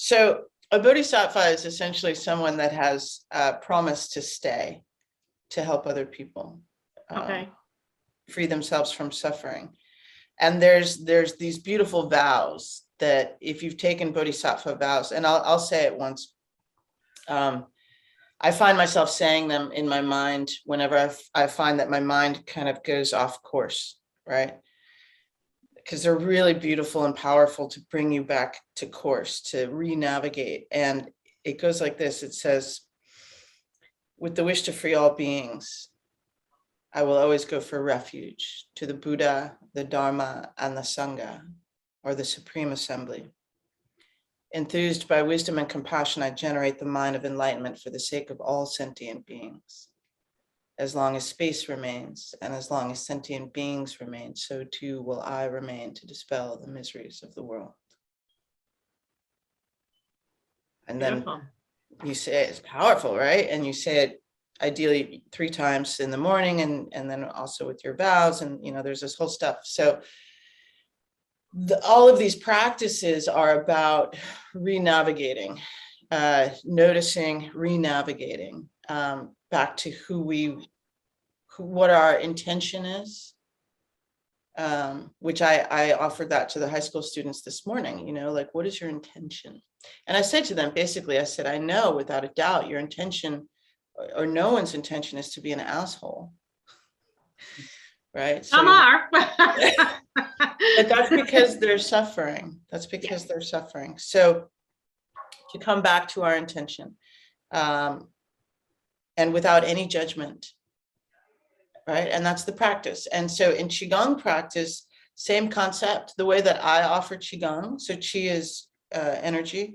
So a bodhisattva is essentially someone that has promised to stay, to help other people free themselves from suffering. And there's these beautiful vows that if you've taken bodhisattva vows, and I'll say it once, I find myself saying them in my mind whenever I find that my mind kind of goes off course, right? Because they're really beautiful and powerful to bring you back to course, to re-navigate. And it goes like this. It says, with the wish to free all beings, I will always go for refuge to the Buddha, the Dharma, and the Sangha, or the Supreme Assembly. Enthused by wisdom and compassion, I generate the mind of enlightenment for the sake of all sentient beings. As long as space remains, and as long as sentient beings remain, so too will I remain to dispel the miseries of the world. And then you say it's powerful, right? And you say it ideally 3 times in the morning, and then also with your vows, and there's this whole stuff. So all of these practices are about re-navigating, noticing, re-navigating back to what our intention is, which I offered that to the high school students this morning, like, what is your intention? And I said to them, basically, I said, I know without a doubt your intention, or no one's intention, is to be an asshole. Right? So, but that's because they're suffering. That's because they're suffering. So to come back to our intention, and without any judgment, right? And that's the practice. And so in Qigong practice, same concept, the way that I offer Qigong. So Qi is energy.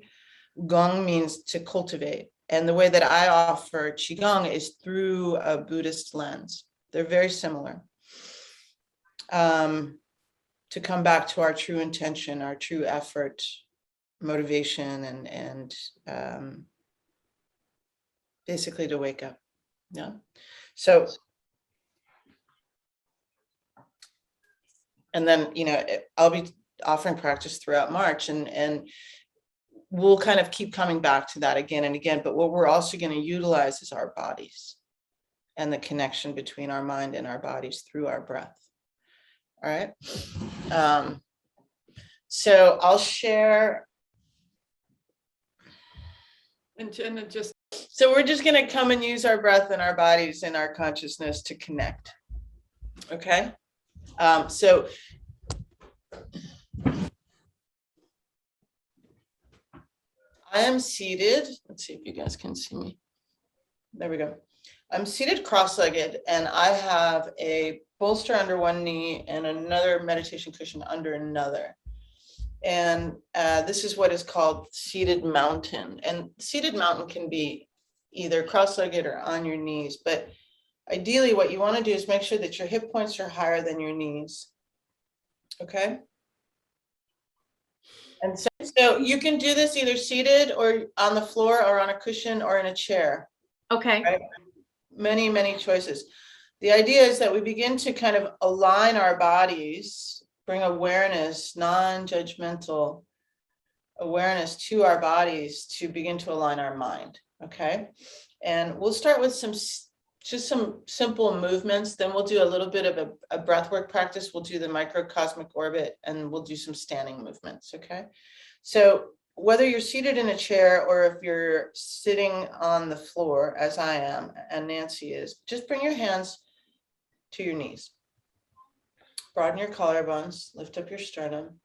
Gong means to cultivate. And the way that I offer Qigong is through a Buddhist lens. They're very similar. To come back to our true intention, our true effort, motivation, and basically to wake up. Yeah. So, and then, I'll be offering practice throughout March, and we'll kind of keep coming back to that again and again. But what we're also going to utilize is our bodies and the connection between our mind and our bodies through our breath. All right. So I'll share. So we're just going to come and use our breath and our bodies and our consciousness to connect. Okay. So I am seated. Let's see if you guys can see me. There we go. I'm seated cross-legged, and I have a bolster under one knee and another meditation cushion under another. And this is what is called seated mountain. And seated mountain can be either cross-legged or on your knees. But ideally, what you want to do is make sure that your hip points are higher than your knees. Okay? And so you can do this either seated or on the floor or on a cushion or in a chair. Okay. Right? Many, many choices. The idea is that we begin to kind of align our bodies, bring awareness, non-judgmental awareness to our bodies to begin to align our mind. Okay. And we'll start with just some simple movements. Then we'll do a little bit of a breathwork practice. We'll do the microcosmic orbit, and we'll do some standing movements. Okay. So whether you're seated in a chair or if you're sitting on the floor, as I am and Nancy is, just bring your hands to your knees. Broaden your collarbones, lift up your sternum.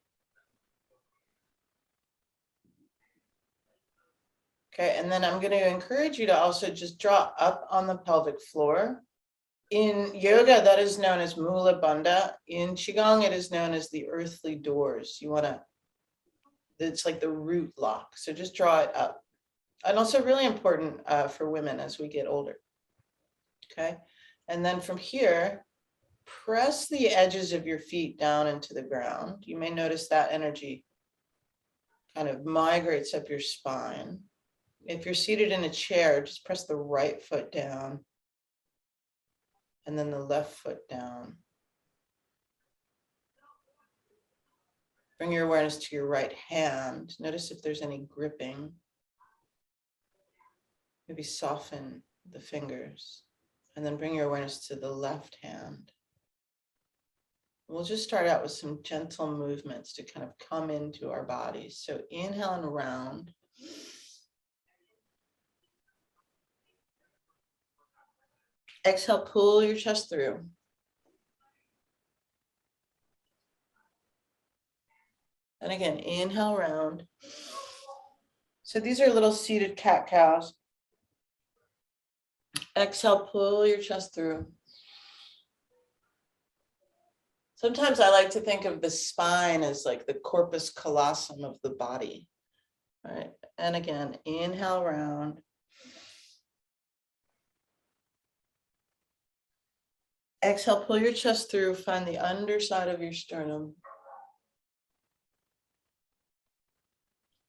Okay, and then I'm going to encourage you to also just draw up on the pelvic floor. In yoga, that is known as Mula Bandha. In Qigong, it is known as the earthly doors. It's like the root lock. So just draw it up. And also really important for women as we get older. Okay, and then from here, press the edges of your feet down into the ground. You may notice that energy kind of migrates up your spine. If you're seated in a chair, just press the right foot down and then the left foot down. Bring your awareness to your right hand. Notice if there's any gripping. Maybe soften the fingers. And then bring your awareness to the left hand. We'll just start out with some gentle movements to kind of come into our bodies. So inhale and round. Exhale, pull your chest through. And again, inhale, round. So these are little seated cat-cows. Exhale, pull your chest through. Sometimes I like to think of the spine as like the corpus callosum of the body, right? And again, inhale, round. Exhale, pull your chest through, find the underside of your sternum.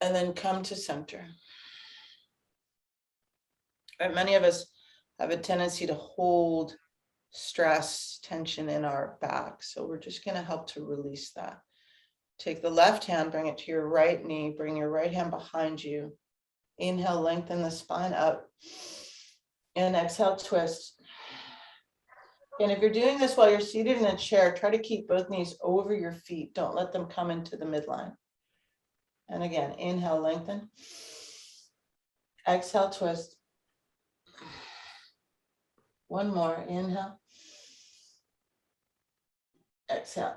And then come to center. Right, many of us have a tendency to hold stress, tension in our back. So we're just going to help to release that. Take the left hand, bring it to your right knee, bring your right hand behind you. Inhale, lengthen the spine up. And exhale, twist. And if you're doing this while you're seated in a chair, try to keep both knees over your feet. Don't let them come into the midline. And again, inhale, lengthen. Exhale, twist. One more, inhale. Exhale.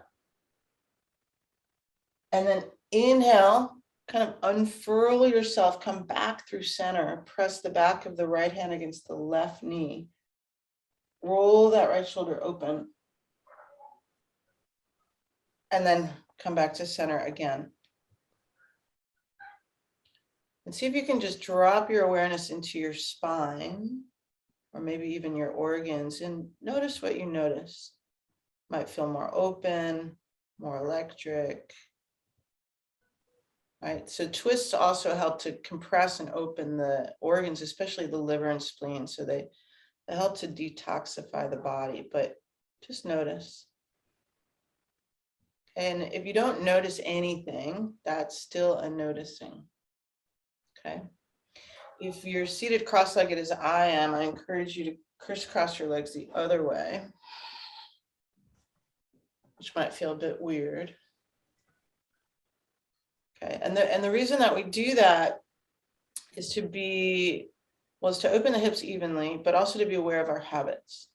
And then inhale, kind of unfurl yourself, come back through center, press the back of the right hand against the left knee. Roll that right shoulder open. And then come back to center again. And see if you can just drop your awareness into your spine, or maybe even your organs, and notice what you notice. Might feel more open, more electric. Right? So twists also help to compress and open the organs, especially the liver and spleen. So they help to detoxify the body, but just notice. And if you don't notice anything, that's still a noticing. Okay. If you're seated cross-legged as I am, I encourage you to crisscross your legs the other way, which might feel a bit weird. Okay, and the reason that we do that is to open the hips evenly, but also to be aware of our habits.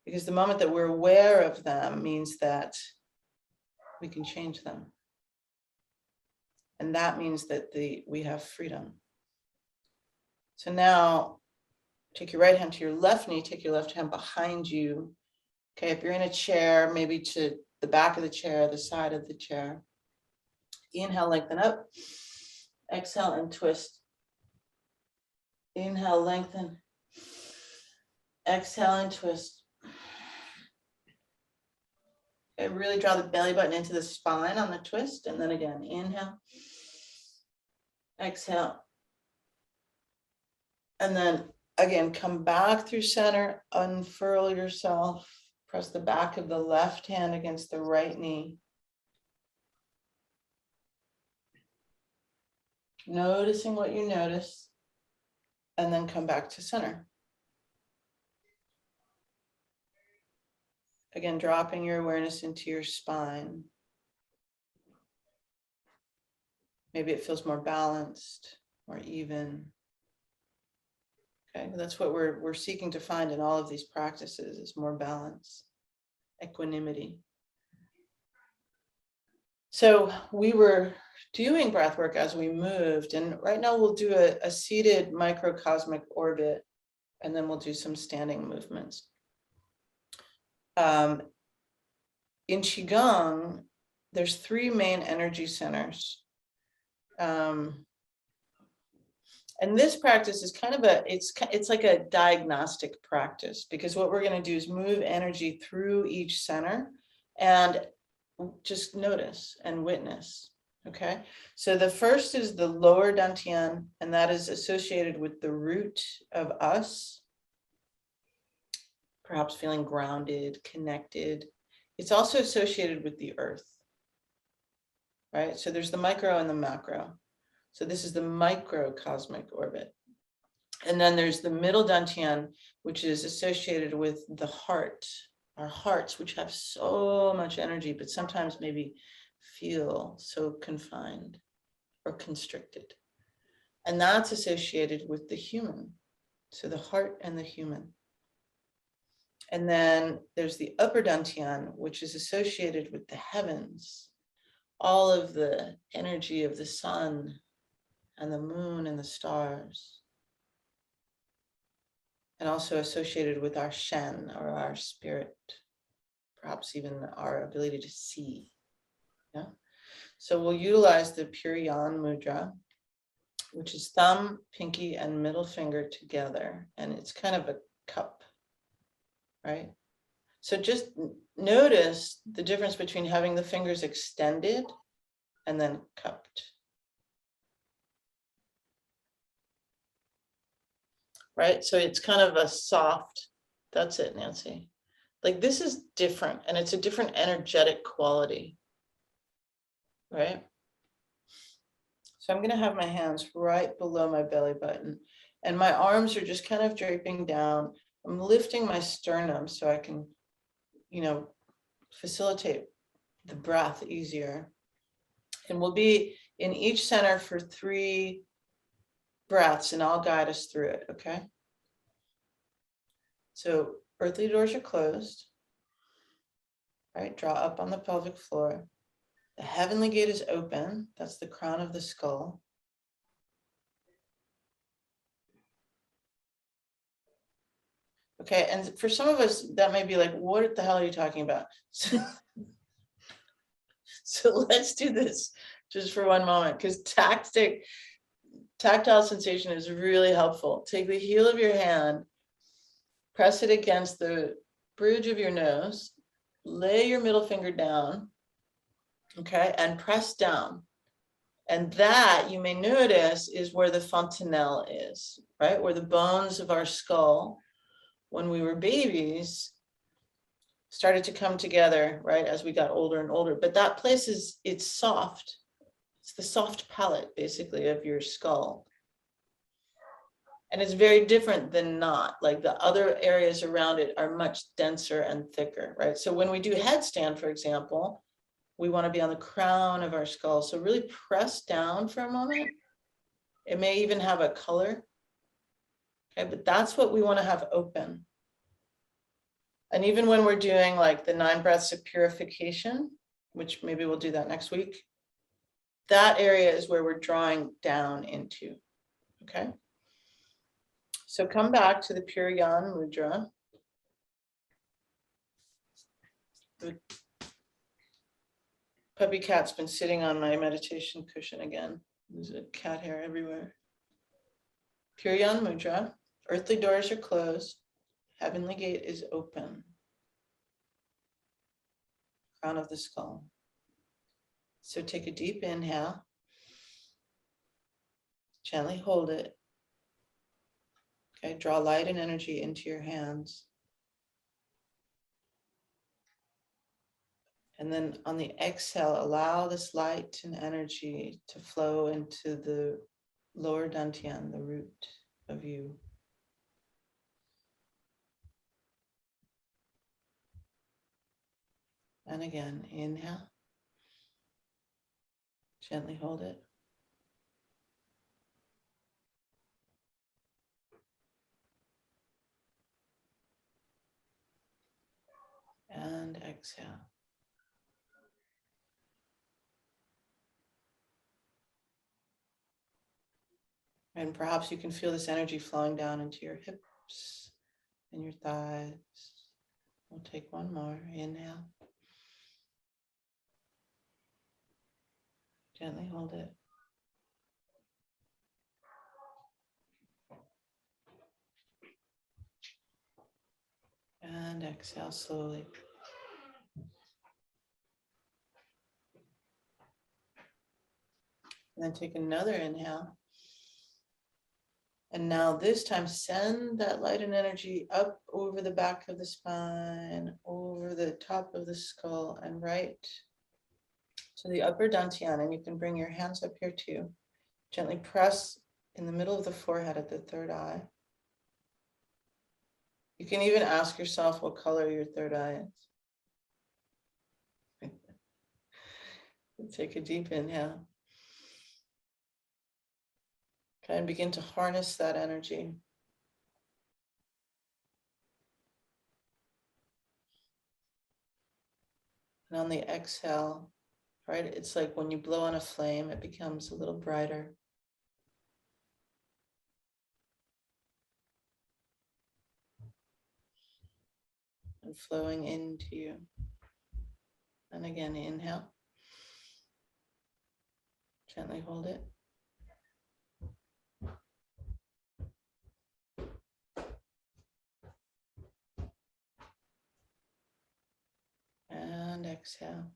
Because the moment that we're aware of them means that we can change them. And that means that we have freedom. So now, take your right hand to your left knee, take your left hand behind you. Okay, if you're in a chair, maybe to the back of the chair, the side of the chair. Inhale, lengthen up. Exhale and twist. Inhale, lengthen. Exhale and twist. Okay, really draw the belly button into the spine on the twist. And then again, inhale. Exhale. And then again, come back through center, unfurl yourself. Press the back of the left hand against the right knee. Noticing what you notice, and then come back to center. Again, dropping your awareness into your spine. Maybe it feels more balanced, more even. Okay, that's what we're seeking to find in all of these practices, is more balance, equanimity. So we were doing breath work as we moved, and right now we'll do a seated microcosmic orbit, and then we'll do some standing movements. In Qigong, there's 3 main energy centers. And this practice is kind of it's like a diagnostic practice, because what we're going to do is move energy through each center and just notice and witness. Okay, so the first is the lower dantian, and that is associated with the root of us, perhaps feeling grounded, connected. It's also associated with the earth. right? So there's the micro and the macro. So this is the microcosmic orbit. And then there's the middle dantian, which is associated with the heart, our hearts, which have so much energy, but sometimes maybe feel so confined or constricted. And that's associated with the human. So the heart and the human. And then there's the upper dantian, which is associated with the heavens, all of the energy of the sun and the moon and the stars, and also associated with our Shen, or our spirit, perhaps even our ability to see. Yeah. So we'll utilize the Purion Mudra, which is thumb, pinky, and middle finger together. And it's kind of a cup, right? So just notice the difference between having the fingers extended and then cupped. Right? So it's kind of a soft, that's it, Nancy. Like this is different, and it's a different energetic quality, right? So I'm going to have my hands right below my belly button, and my arms are just kind of draping down. I'm lifting my sternum so I can, facilitate the breath easier. And we'll be in each center for 3 breaths, and I'll guide us through it, okay? So earthly doors are closed, right? Draw up on the pelvic floor. The heavenly gate is open. That's the crown of the skull. Okay, and for some of us, that may be like, what the hell are you talking about? So let's do this just for one moment, because tactile sensation is really helpful. Take the heel of your hand, press it against the bridge of your nose, lay your middle finger down, okay, and press down. And that, you may notice, is where the fontanelle is, right? Where the bones of our skull, when we were babies, started to come together, right, as we got older and older. But that place it's soft. It's the soft palate, basically, of your skull. And it's very different than not. Like the other areas around it are much denser and thicker, right? So when we do headstand, for example, we want to be on the crown of our skull. So really press down for a moment. It may even have a color. Okay, but that's what we want to have open. And even when we're doing like the 9 breaths of purification, which maybe we'll do that next week, that area is where we're drawing down into, okay? So come back to the Purion Mudra. The puppy cat's been sitting on my meditation cushion again. There's a cat hair everywhere. Purion Mudra. Earthly doors are closed. Heavenly gate is open. Crown of the skull. So take a deep inhale. Gently hold it. Okay, draw light and energy into your hands. And then on the exhale, allow this light and energy to flow into the lower dantian, the root of you. And again, inhale. Gently hold it. And exhale. And perhaps you can feel this energy flowing down into your hips and your thighs. We'll take one more. Inhale. Gently hold it. And exhale slowly. And then take another inhale. And now this time, send that light and energy up over the back of the spine, over the top of the skull, and right to the upper dantian, and you can bring your hands up here too. Gently press in the middle of the forehead at the third eye. You can even ask yourself what color your third eye is. Take a deep inhale. Okay, and begin to harness that energy. And on the exhale, right, it's like when you blow on a flame, it becomes a little brighter. And flowing into you. And again, inhale. Gently hold it. And exhale.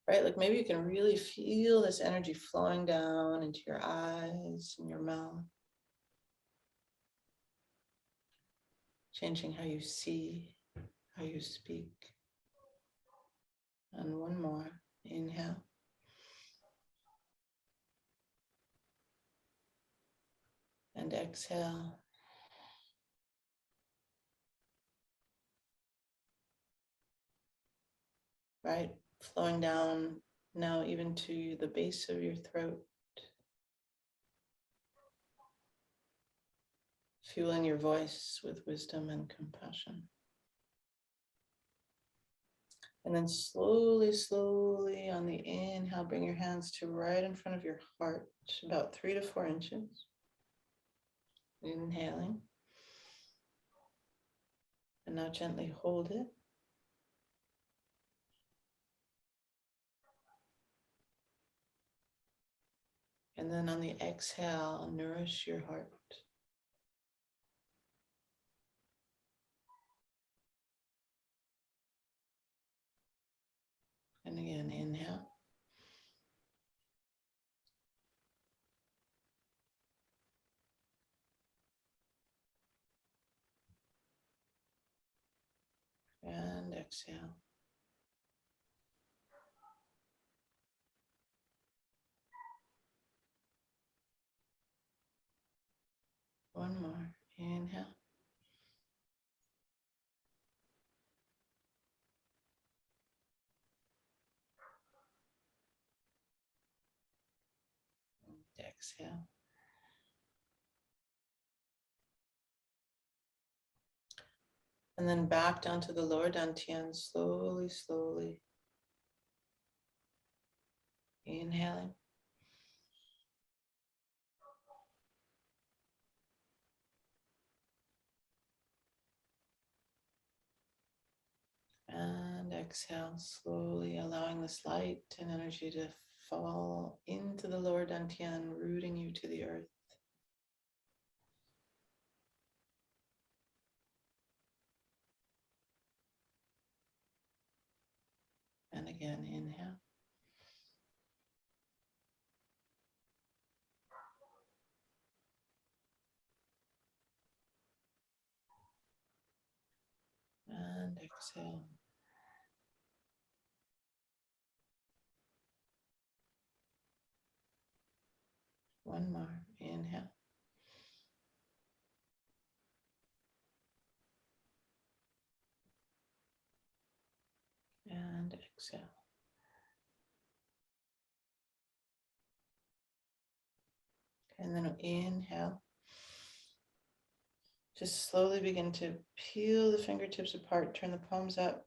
Right, like maybe you can really feel this energy flowing down into your eyes and your mouth. Changing how you see, how you speak. And one more. Inhale. And exhale. Right, flowing down now even to the base of your throat. Fueling your voice with wisdom and compassion. And then slowly, slowly on the inhale, bring your hands to right in front of your heart, about 3 to 4 inches. Inhaling. And now gently hold it. And then on the exhale, nourish your heart. And again, inhale. And exhale. One more. Inhale. Exhale. And then back down to the lower dantian, slowly, slowly. Inhaling. And exhale, slowly allowing this light and energy to fall into the lower dantian, rooting you to the earth. And again, inhale. And exhale. One more. Inhale. And exhale. And then inhale. Just slowly begin to peel the fingertips apart, turn the palms up.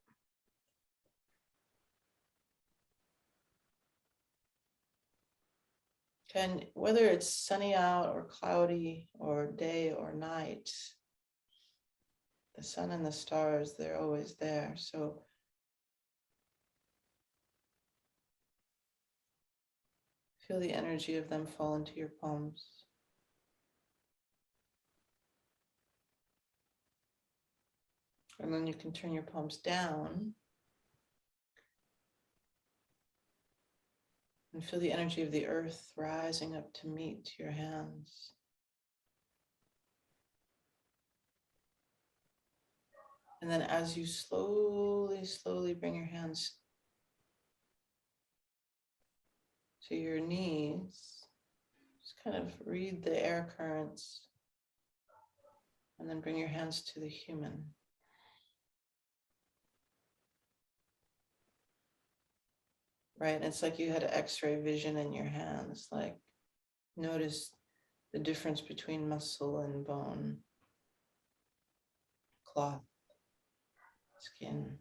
And whether it's sunny out or cloudy or day or night, the sun and the stars, they're always there. So feel the energy of them fall into your palms. And then you can turn your palms down and feel the energy of the earth rising up to meet your hands. And then as you slowly, slowly bring your hands to your knees, just kind of read the air currents. And then bring your hands to the human. Right? And it's like you had X-ray vision in your hands. Like, notice the difference between muscle and bone, cloth, skin,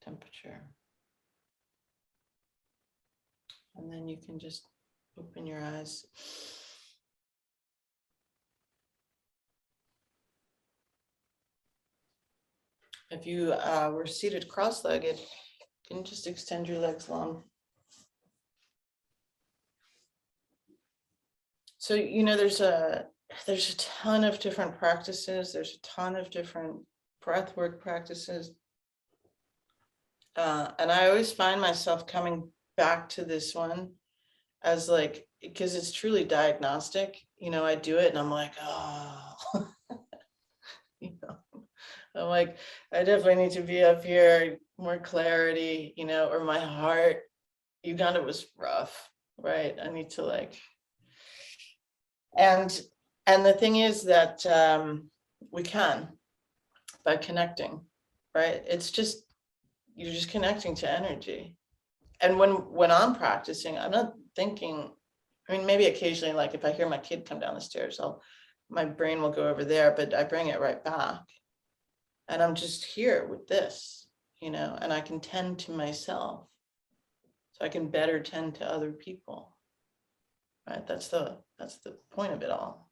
temperature. And then you can just open your eyes. If you were seated cross-legged, you can just extend your legs long. So, you know, there's a ton of different practices. There's a ton of different breath work practices. And I always find myself coming back to this one as like, because it's truly diagnostic. You know, I do it and I'm like, oh, you know, I'm like, I definitely need to be up here, more clarity, you know, or my heart. Uganda was rough, right? I need to like, and the thing is that we can by connecting, right? It's just, you're just connecting to energy. And when I'm practicing, I'm not thinking, I mean, maybe occasionally, like if I hear my kid come down the stairs, my brain will go over there, but I bring it right back. And I'm just here with this, you know, and I can tend to myself. So I can better tend to other people. Right? That's the point of it all.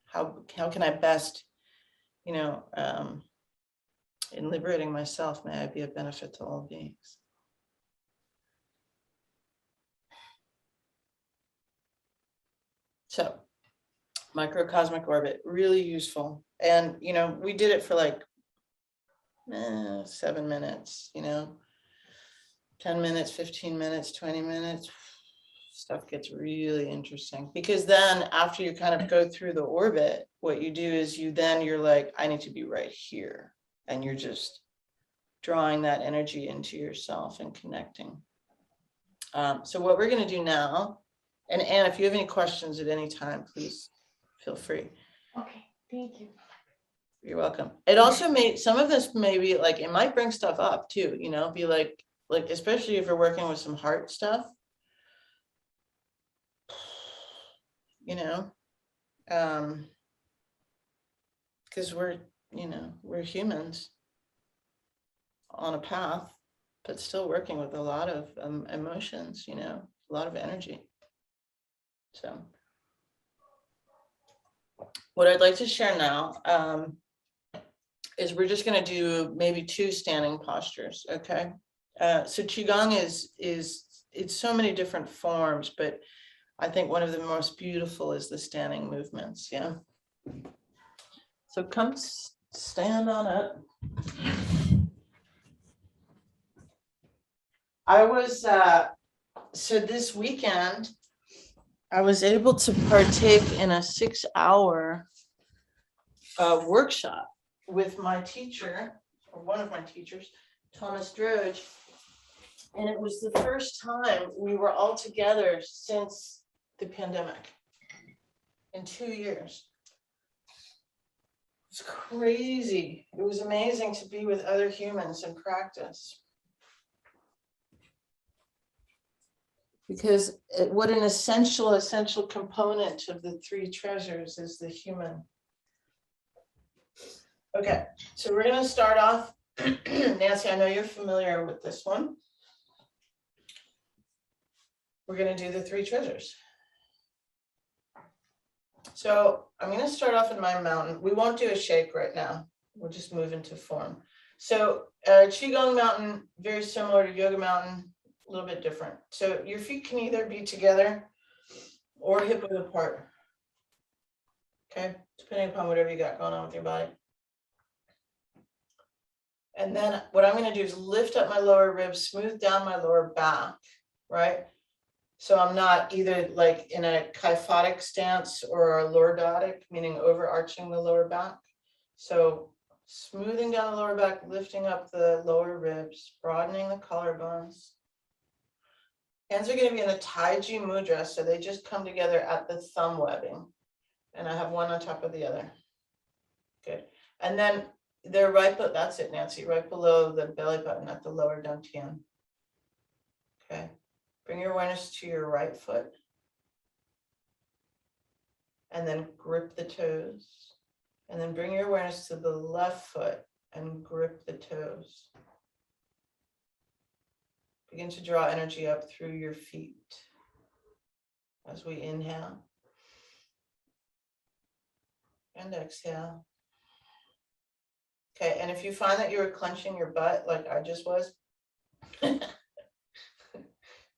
How can I best, you know, in liberating myself, may I be of benefit to all beings. So, microcosmic orbit, really useful. And, you know, we did it for like 7 minutes, you know, 10 minutes, 15 minutes, 20 minutes. Stuff gets really interesting, because then after you kind of go through the orbit, what you do is you're like, I need to be right here. And you're just drawing that energy into yourself and connecting. So what we're going to do now, and Anne, if you have any questions at any time, please feel free. Okay, thank you. You're welcome. It also some of this maybe like, it might bring stuff up too, you know, be like, especially if you're working with some heart stuff, you know, because we're humans on a path, but still working with a lot of emotions, you know, a lot of energy. So what I'd like to share now is we're just going to do maybe 2 standing postures. Okay. So Qigong is it's so many different forms, but I think one of the most beautiful is the standing movements. Yeah. So come stand on up. I was, so this weekend, I was able to partake in a 6-hour workshop with my teacher, or one of my teachers, Thomas Droge. And it was the first time we were all together since the pandemic, in 2 years. It's crazy. It was amazing to be with other humans and practice. Because what an essential component of the 3 treasures is the human. Okay, so we're going to start off. Nancy, I know you're familiar with this one. We're going to do the 3 treasures. So I'm going to start off in my mountain. We won't do a shake right now. We'll just move into form. So Qigong Mountain, very similar to Yoga Mountain, a little bit different. So your feet can either be together or hip width apart. Okay, depending upon whatever you got going on with your body. And then what I'm going to do is lift up my lower ribs, smooth down my lower back, right? So I'm not either like in a kyphotic stance or a lordotic, meaning overarching the lower back. So Smoothing down the lower back, lifting up the lower ribs, broadening the collarbones. Hands are going to be in a Taiji Mudra, so they just come together at the thumb webbing. And I have one on top of the other. Good. And then they're right, but that's it, Nancy, right below the belly button at the lower dantian. Okay. Bring your awareness to your right foot. And then grip the toes. And then bring your awareness to the left foot and grip the toes. Begin to draw energy up through your feet as we inhale and exhale. Okay, and if you find that you were clenching your butt like I just was,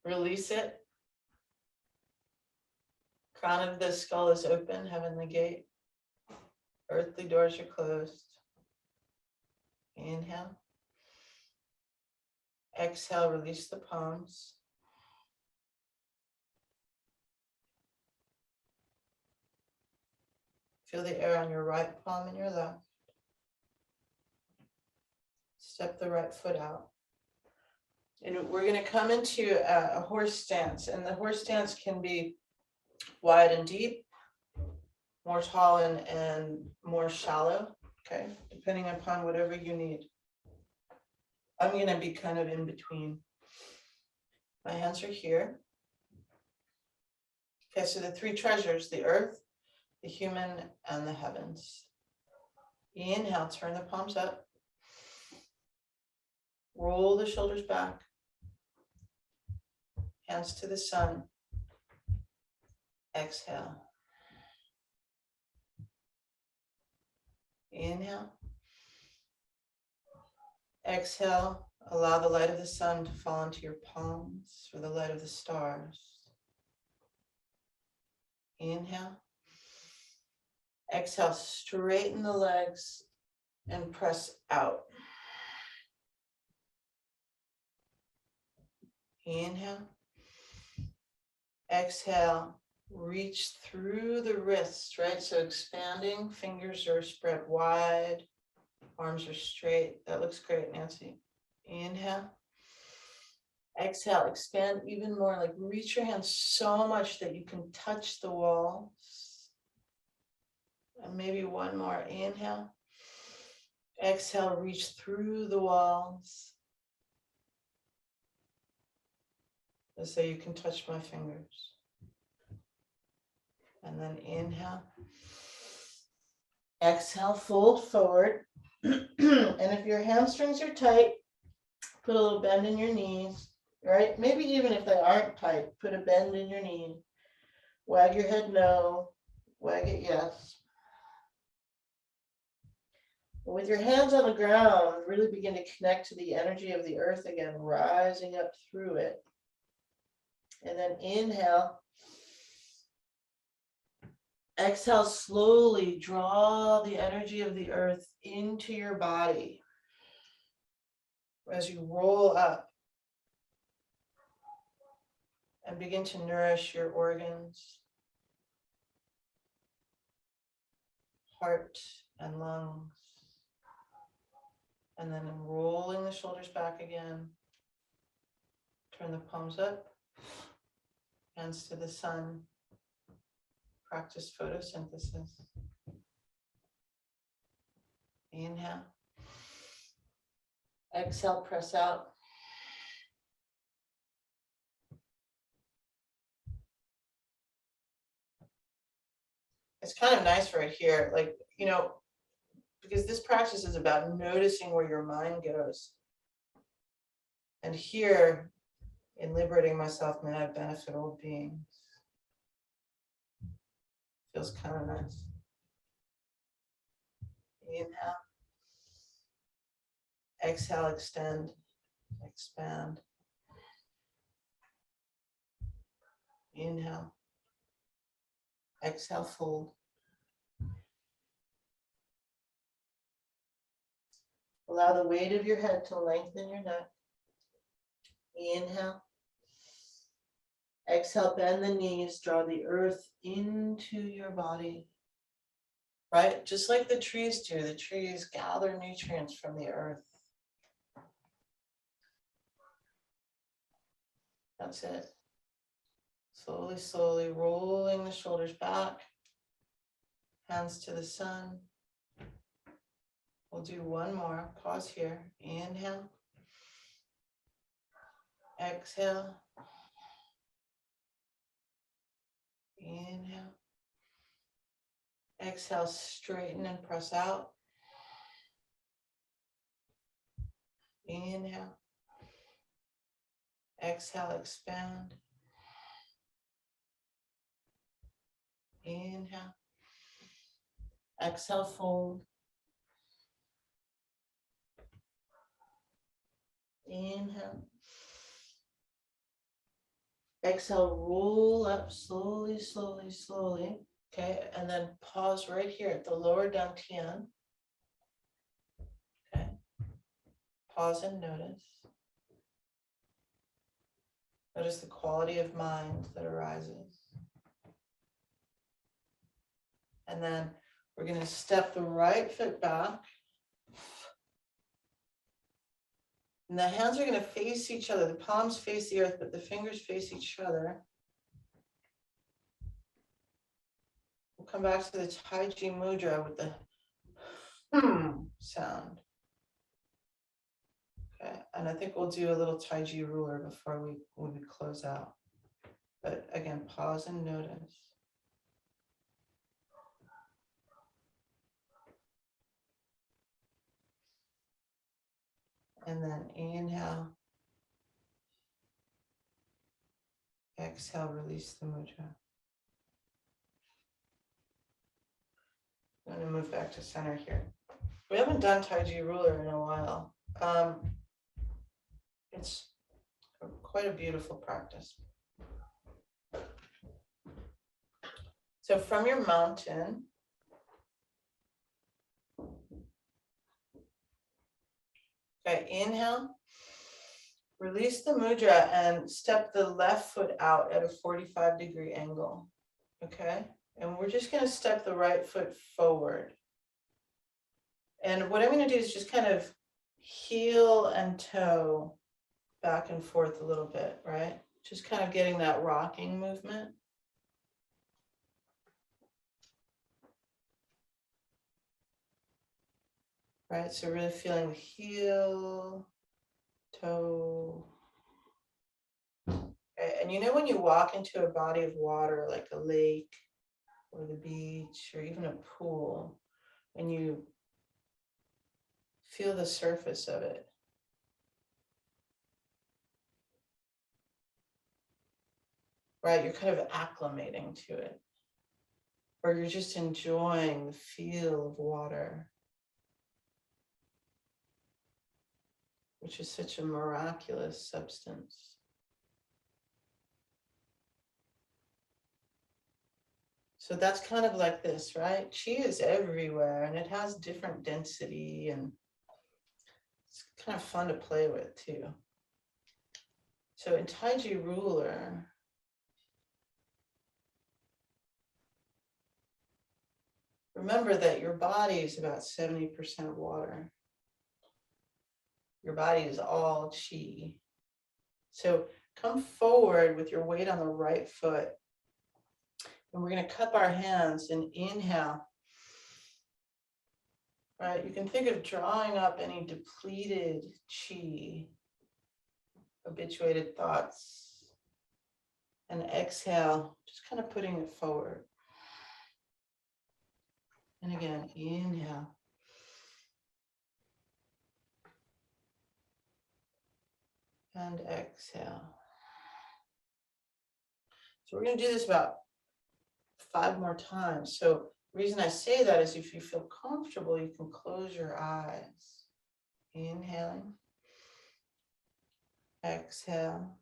release it. Crown of the skull is open, heavenly gate. Earthly doors are closed. Inhale. Exhale, release the palms. Feel the air on your right palm and your left. Step the right foot out. And we're going to come into a horse stance. And the horse stance can be wide and deep, more tall and more shallow, okay, depending upon whatever you need. I'm going to be kind of in between. My hands are here. Okay, so the three treasures, the earth, the human, and the heavens. Inhale, turn the palms up. Roll the shoulders back. Hands to the sun. Exhale. Inhale. Exhale. Allow the light of the sun to fall into your palms or the light of the stars. Inhale. Exhale, straighten the legs and press out. Inhale. Exhale, reach through the wrists, right? So expanding, fingers are spread wide, arms are straight. That looks great, Nancy. Inhale. Exhale, expand even more, like reach your hands so much that you can touch the walls. And maybe one more. Inhale. Exhale, reach through the walls. Let's say you can touch my fingers. And then inhale. Exhale, fold forward. And if your hamstrings are tight, put a little bend in your knees, right? Maybe even if they aren't tight, put a bend in your knee. Wag your head no, wag it yes. With your hands on the ground, really begin to connect to the energy of the earth again, rising up through it. And then inhale. Exhale, slowly draw the energy of the earth into your body as you roll up and begin to nourish your organs, heart and lungs. And then rolling the shoulders back again. Turn the palms up, hands to the sun. Practice photosynthesis. Inhale. Exhale, press out. It's kind of nice right here, like, you know, because this practice is about noticing where your mind goes. And here, in liberating myself, may I benefit all beings. Feels kind of nice. Inhale. Exhale, extend, expand. Inhale. Exhale, fold. Allow the weight of your head to lengthen your neck. Inhale. Exhale, bend the knees, draw the earth into your body. right? Just like the trees do. The trees gather nutrients from the earth. That's it. Slowly, slowly rolling the shoulders back, hands to the sun. We'll do one more. Pause here. Inhale. Exhale. Inhale. Exhale, straighten and press out. Inhale. Exhale, expand. Inhale. Exhale, fold. Inhale. Exhale, roll up slowly, slowly, slowly. Okay, and then pause right here at the lower dantian. Okay, pause and notice. Notice the quality of mind that arises. And then we're going to step the right foot back. And the hands are going to face each other. The palms face the earth, but the fingers face each other. We'll come back to the Taiji Mudra with the sound. Okay, and I think we'll do a little Taiji Ruler before we close out. But again, pause and notice. And then inhale. Exhale, release the mudra. I'm going to move back to center here. We haven't done Taiji Ruler in a while. It's quite a beautiful practice. So from your mountain, okay, inhale, release the mudra and step the left foot out at a 45-degree angle, okay? And we're just gonna step the right foot forward. And what I'm gonna do is just kind of heel and toe back and forth a little bit, right? Just kind of getting that rocking movement. Right, so really feeling the heel, toe. Okay. And you know when you walk into a body of water like a lake or the beach or even a pool, and you feel the surface of it. Right, you're kind of acclimating to it. Or you're just enjoying the feel of water, which is such a miraculous substance. So that's kind of like this, right? Qi is everywhere and it has different density and it's kind of fun to play with too. So in Taiji Ruler, remember that your body is about 70% water. Your body is all Qi. So come forward with your weight on the right foot. And we're going to cup our hands and inhale. Right, you can think of drawing up any depleted Qi, habituated thoughts. And exhale, just kind of putting it forward. And again, inhale. And exhale. So we're going to do this about 5 more times. So the reason I say that is if you feel comfortable, you can close your eyes. Inhaling. Exhale.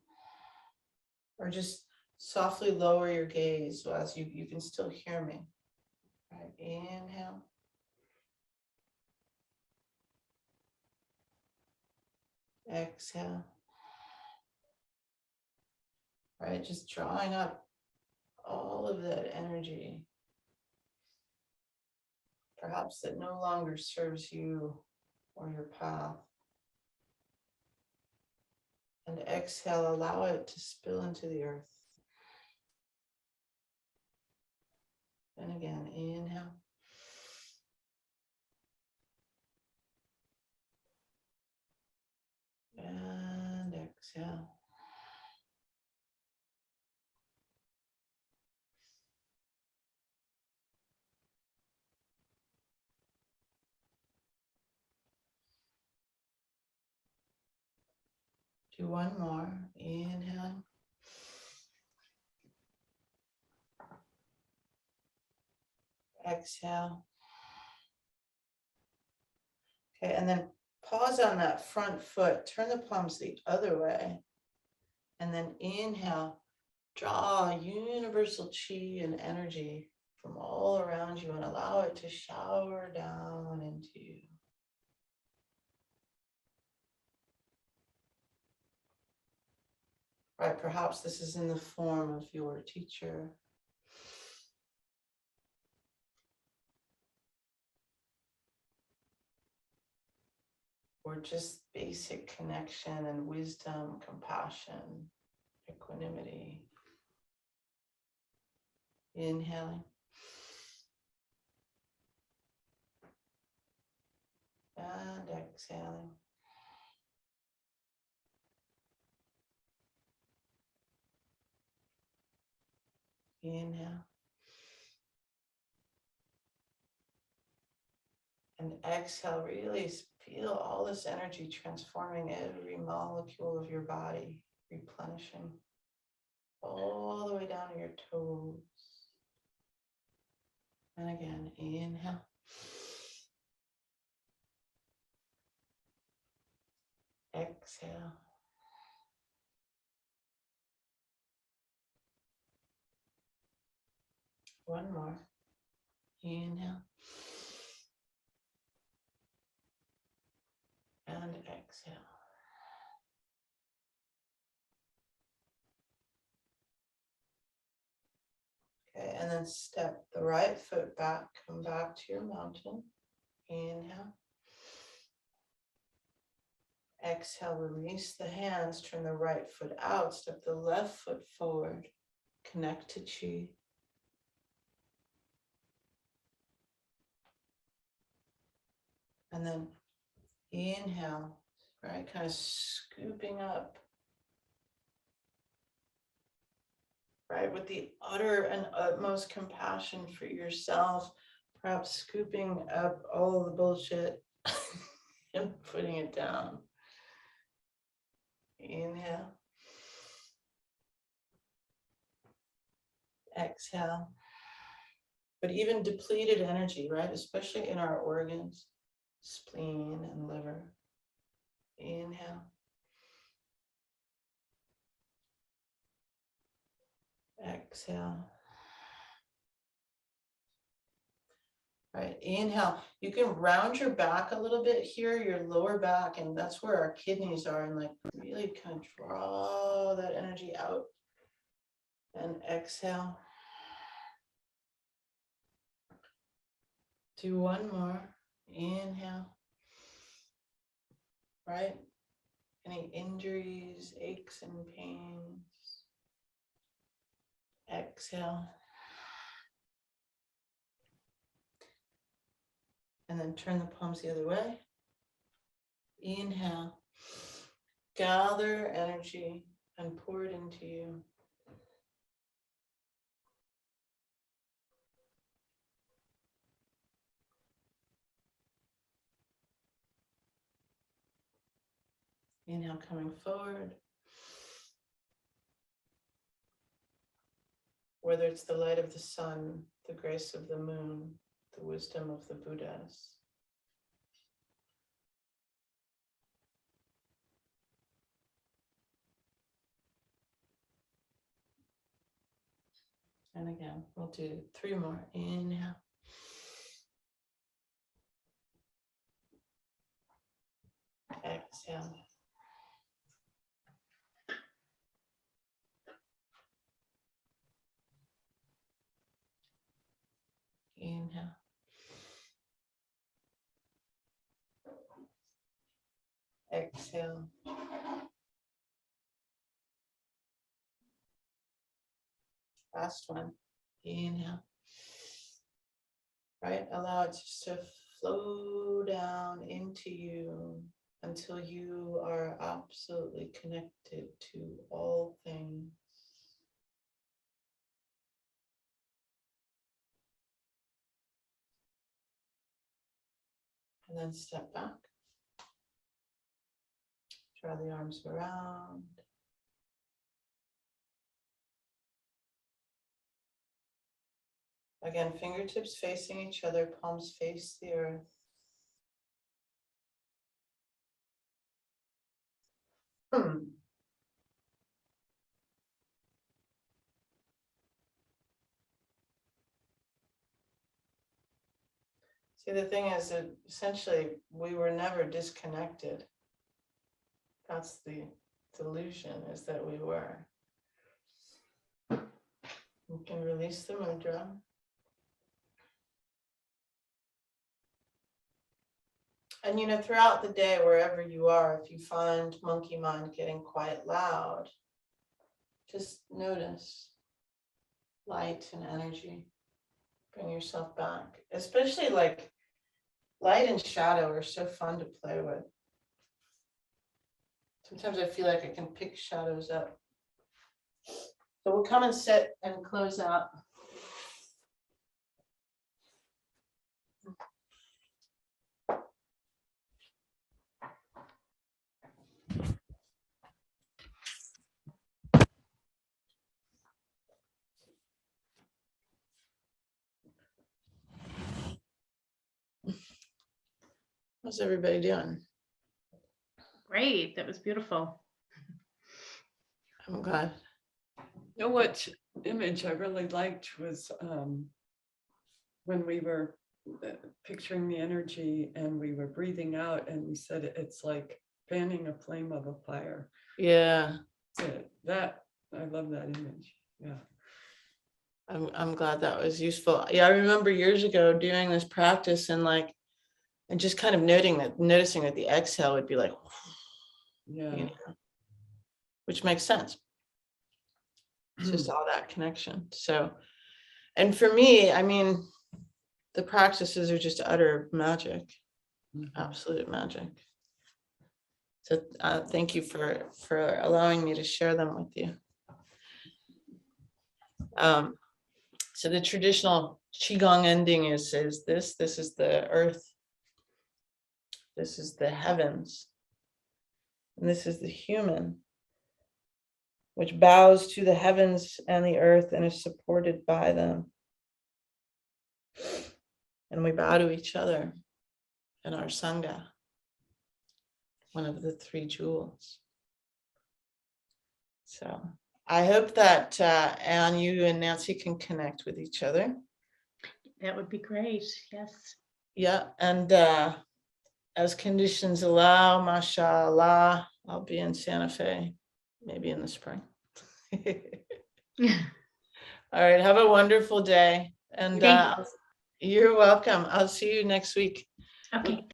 Or just softly lower your gaze so as you can still hear me. Right, inhale. Exhale. Right, just drawing up all of that energy. perhaps that no longer serves you or your path. And exhale, allow it to spill into the earth. And again, inhale. And exhale. Do one more. Inhale. Exhale. Okay, and then pause on that front foot. Turn the palms the other way. And then inhale. Draw universal chi and energy from all around you and allow it to shower down into you. Right, perhaps this is in the form of your teacher. Or just basic connection and wisdom, compassion, equanimity. Inhaling. And exhaling. Inhale. And exhale, really feel all this energy transforming every molecule of your body, replenishing all the way down to your toes. And again, inhale. Exhale. One more. Inhale. And exhale. Okay, and then step the right foot back, come back to your mountain. Inhale. Exhale, release the hands, turn the right foot out, step the left foot forward, connect to chi. And then inhale, right, kind of scooping up, right, with the utter and utmost compassion for yourself, perhaps scooping up all the bullshit and putting it down. Inhale. Exhale. But even depleted energy, right, especially in our organs, spleen and liver. Inhale. Exhale. Right, inhale. You can round your back a little bit here, your lower back, and that's where our kidneys are, and like really kind of draw that energy out. And exhale. Do one more. Inhale. Right? Any injuries, aches, and pains. Exhale. And then turn the palms the other way. Inhale. Gather energy and pour it into you. Inhale, coming forward. Whether it's the light of the sun, the grace of the moon, the wisdom of the Buddhas. And again, we'll do 3 more. Inhale. Exhale. Inhale. Exhale. Last one. Inhale. Right, allow it just to flow down into you until you are absolutely connected to all things. And then step back. Draw the arms around. Again, fingertips facing each other, palms face the earth. See, the thing is that essentially we were never disconnected. That's the delusion, is that we were. You can release the mudra. And throughout the day, wherever you are, if you find monkey mind getting quite loud, just notice light and energy. Bring yourself back. Especially like light and shadow are so fun to play with. Sometimes I feel like I can pick shadows up. So we'll come and sit and close out. How's everybody doing? Great. That was beautiful. I'm glad. You know what image I really liked was when we were picturing the energy and we were breathing out and we said it's like fanning a flame of a fire. Yeah. That I love that image. Yeah. I'm glad that was useful. Yeah, I remember years ago doing this practice and just kind of noticing that the exhale would be like, Yeah. Which makes sense. It's just all that connection. So, and for me, I mean, the practices are just utter magic, absolute magic. So thank you for allowing me to share them with you. So the traditional Qigong ending is this is the earth. This is the heavens. And this is the human, which bows to the heavens and the earth and is supported by them. And we bow to each other in our Sangha, one of the three jewels. So I hope that Anne, you and Nancy can connect with each other. That would be great. Yes. Yeah, and as conditions allow, mashallah, I'll be in Santa Fe, maybe in the spring. All right, have a wonderful day. And Thank you. you're welcome. I'll see you next week. Okay.